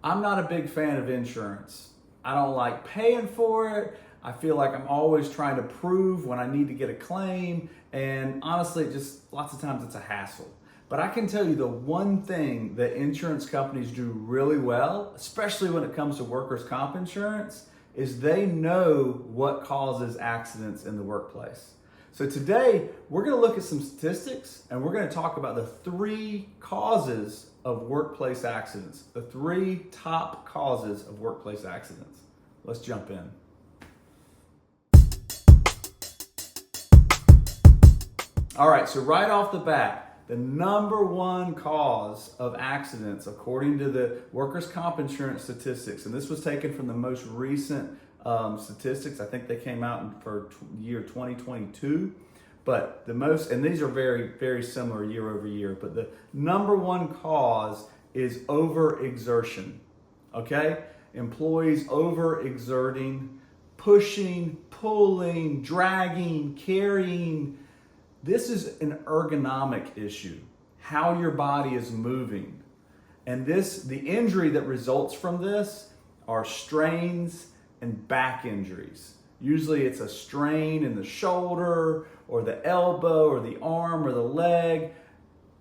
I'm not a big fan of insurance. I don't like paying for it. I feel like I'm always trying to prove when I need to get a claim. And honestly, just lots of times it's a hassle. But I can tell you the one thing that insurance companies do really well, especially when it comes to workers' comp insurance, is they know what causes accidents in the workplace. So today, we're going to look at some statistics and we're going to talk about the 3 causes of workplace accidents, the 3 top causes of workplace accidents. Let's jump in. All right, so right off the bat, the number 1 cause of accidents, according to the workers' comp insurance statistics, and this was taken from the most recent statistics. I think they came out for year 2022, but and these are very, very similar year over year, but the number 1 cause is overexertion, okay? Employees overexerting, pushing, pulling, dragging, carrying. This is an ergonomic issue, how your body is moving. And the injury that results from this are strains and back injuries. Usually it's a strain in the shoulder or the elbow or the arm or the leg,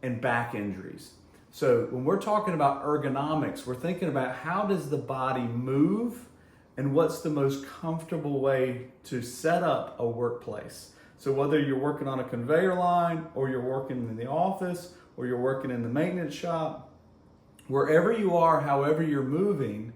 and back injuries. So when we're talking about ergonomics, we're thinking about how does the body move and what's the most comfortable way to set up a workplace. So whether you're working on a conveyor line or you're working in the office or you're working in the maintenance shop, wherever you are, however you're moving,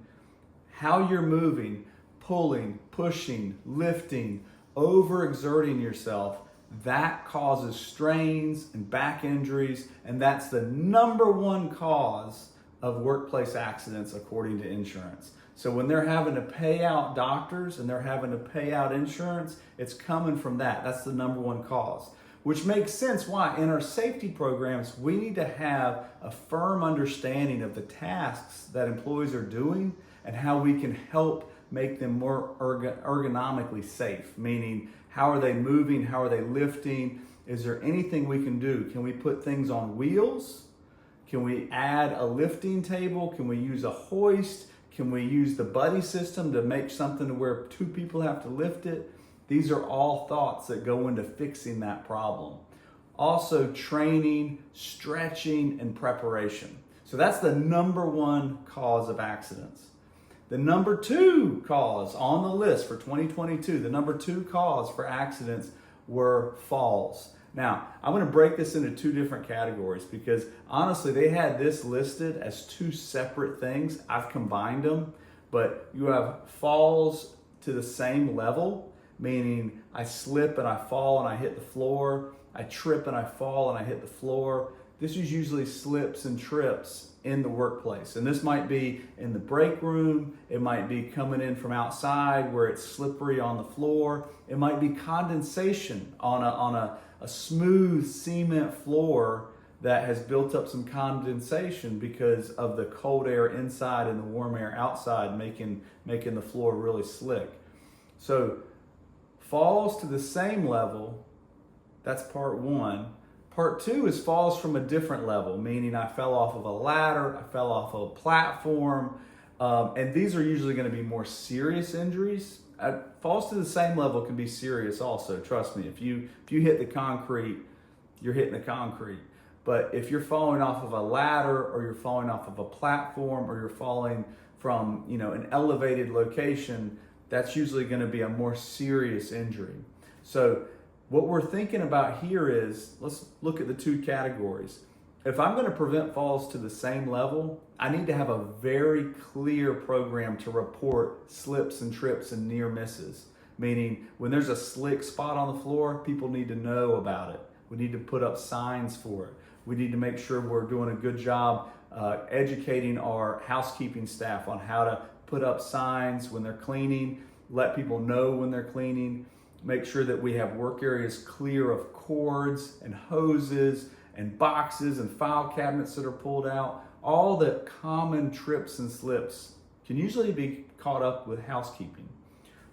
how you're moving, pulling, pushing, lifting, overexerting yourself, that causes strains and back injuries, and that's the number 1 cause of workplace accidents according to insurance. So when they're having to pay out doctors and they're having to pay out insurance, it's coming from that. That's the number 1 cause, which makes sense why in our safety programs, we need to have a firm understanding of the tasks that employees are doing and how we can help make them more ergonomically safe, meaning how are they moving, how are they lifting, is there anything we can do? Can we put things on wheels? Can we add a lifting table? Can we use a hoist? Can we use the buddy system to make something to where 2 people have to lift it? These are all thoughts that go into fixing that problem. Also training, stretching, and preparation. So that's the number 1 cause of accidents. The number 2 cause on the list for 2022, the number 2 cause for accidents were falls. Now, I'm going to break this into 2 different categories because honestly, they had this listed as 2 separate things. I've combined them, but you have falls to the same level, meaning I slip and I fall and I hit the floor. I trip and I fall and I hit the floor. This is usually slips and trips in the workplace. And this might be in the break room. It might be coming in from outside where it's slippery on the floor. It might be condensation on a smooth cement floor that has built up some condensation because of the cold air inside and the warm air outside making the floor really slick. So falls to the same level, that's part 1. Part 2 is falls from a different level, meaning I fell off of a ladder, I fell off of a platform, and these are usually going to be more serious injuries. Falls to the same level can be serious also, trust me. If you hit the concrete, you're hitting the concrete. But if you're falling off of a ladder or you're falling off of a platform or you're falling from an elevated location, that's usually going to be a more serious injury. So what we're thinking about here is, let's look at the 2 categories. If I'm going to prevent falls to the same level, I need to have a very clear program to report slips and trips and near misses. Meaning when there's a slick spot on the floor, people need to know about it. We need to put up signs for it. We need to make sure we're doing a good job educating our housekeeping staff on how to put up signs when they're cleaning, let people know when they're cleaning. Make sure that we have work areas clear of cords and hoses and boxes and file cabinets that are pulled out. All the common trips and slips can usually be caught up with housekeeping.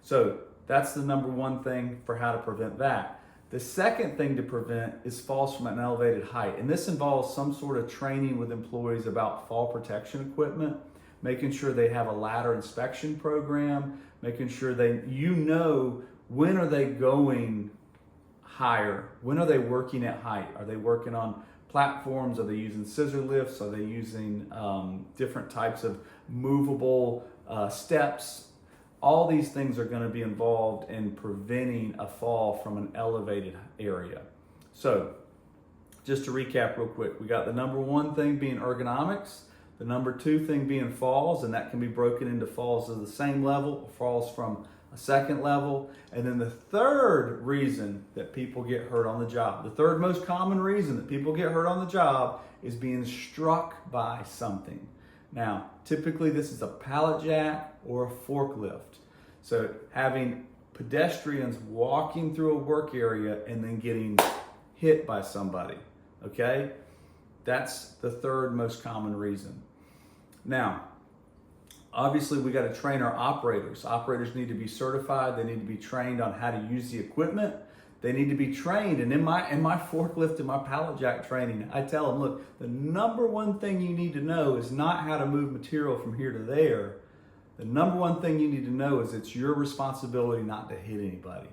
So that's the number 1 thing for how to prevent that. The second thing to prevent is falls from an elevated height. And this involves some sort of training with employees about fall protection equipment, making sure they have a ladder inspection program, making sure when are they going higher? When are they working at height? Are they working on platforms? Are they using scissor lifts? Are they using different types of movable steps? All these things are going to be involved in preventing a fall from an elevated area. So just to recap real quick, we got the number one thing being ergonomics, the number two thing being falls, and that can be broken into falls of the same level, falls from a second level, and then the third reason that people get hurt on the job, the third most common reason that people get hurt on the job is being struck by something. Now, typically this is a pallet jack or a forklift. So having pedestrians walking through a work area and then getting hit by somebody, okay? That's the third most common reason. Now, obviously we got to train our operators. Operators need to be certified. They need to be trained on how to use the equipment. They need to be trained. And in my forklift and my pallet jack training, I tell them, look, the number one thing you need to know is not how to move material from here to there. The number one thing you need to know is it's your responsibility not to hit anybody.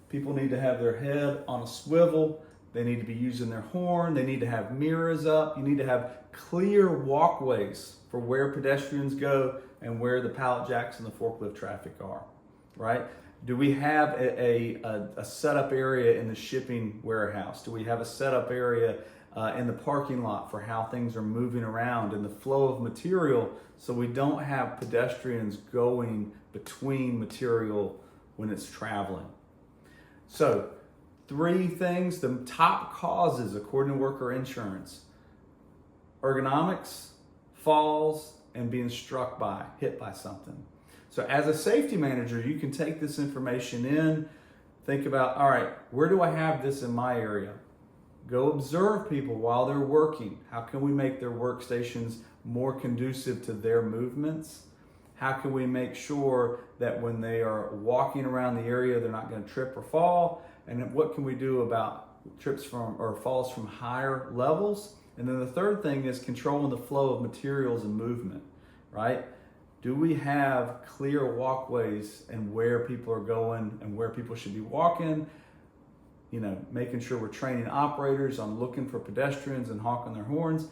People need to have their head on a swivel. They need to be using their horn. They need to have mirrors up. You need to have clear walkways for where pedestrians go and where the pallet jacks and the forklift traffic are, right? Do we have a setup area in the shipping warehouse? Do we have a setup area in the parking lot for how things are moving around and the flow of material so we don't have pedestrians going between material when it's traveling? So, three things, the top causes according to worker insurance: ergonomics, falls, and being hit by something. So as a safety manager, you can take this information in, think about, all right, where do I have this in my area? Go observe people while they're working. How can we make their workstations more conducive to their movements? How can we make sure that when they are walking around the area, they're not going to trip or fall? And what can we do about trips from or falls from higher levels? And then the third thing is controlling the flow of materials and movement, right? Do we have clear walkways and where people are going and where people should be walking? You know, making sure we're training operators on looking for pedestrians and honking their horns.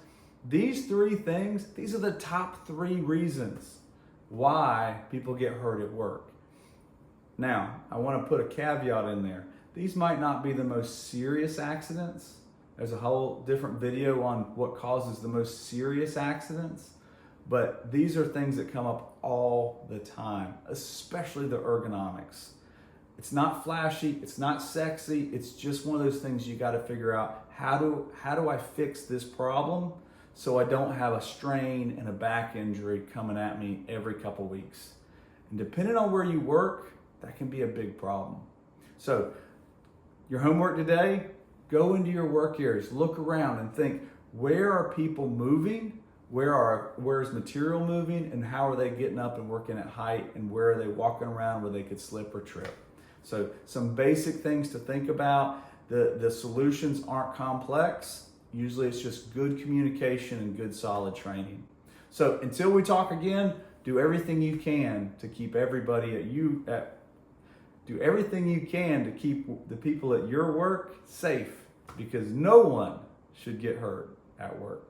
These three things, these are the top three reasons why people get hurt at work. Now, I want to put a caveat in there. These might not be the most serious accidents. There's a whole different video on what causes the most serious accidents, but these are things that come up all the time, especially the ergonomics. It's not flashy, it's not sexy, it's just one of those things you got to figure out, how do I fix this problem so I don't have a strain and a back injury coming at me every couple weeks. And depending on where you work, that can be a big problem. So your homework today, go into your work areas, look around and think, where are people moving? Where is material moving, and how are they getting up and working at height, and where are they walking around where they could slip or trip? So some basic things to think about. The solutions aren't complex. Usually it's just good communication and good solid training. So until we talk again, do everything you can to keep everybody do everything you can to keep the people at your work safe, because no one should get hurt at work.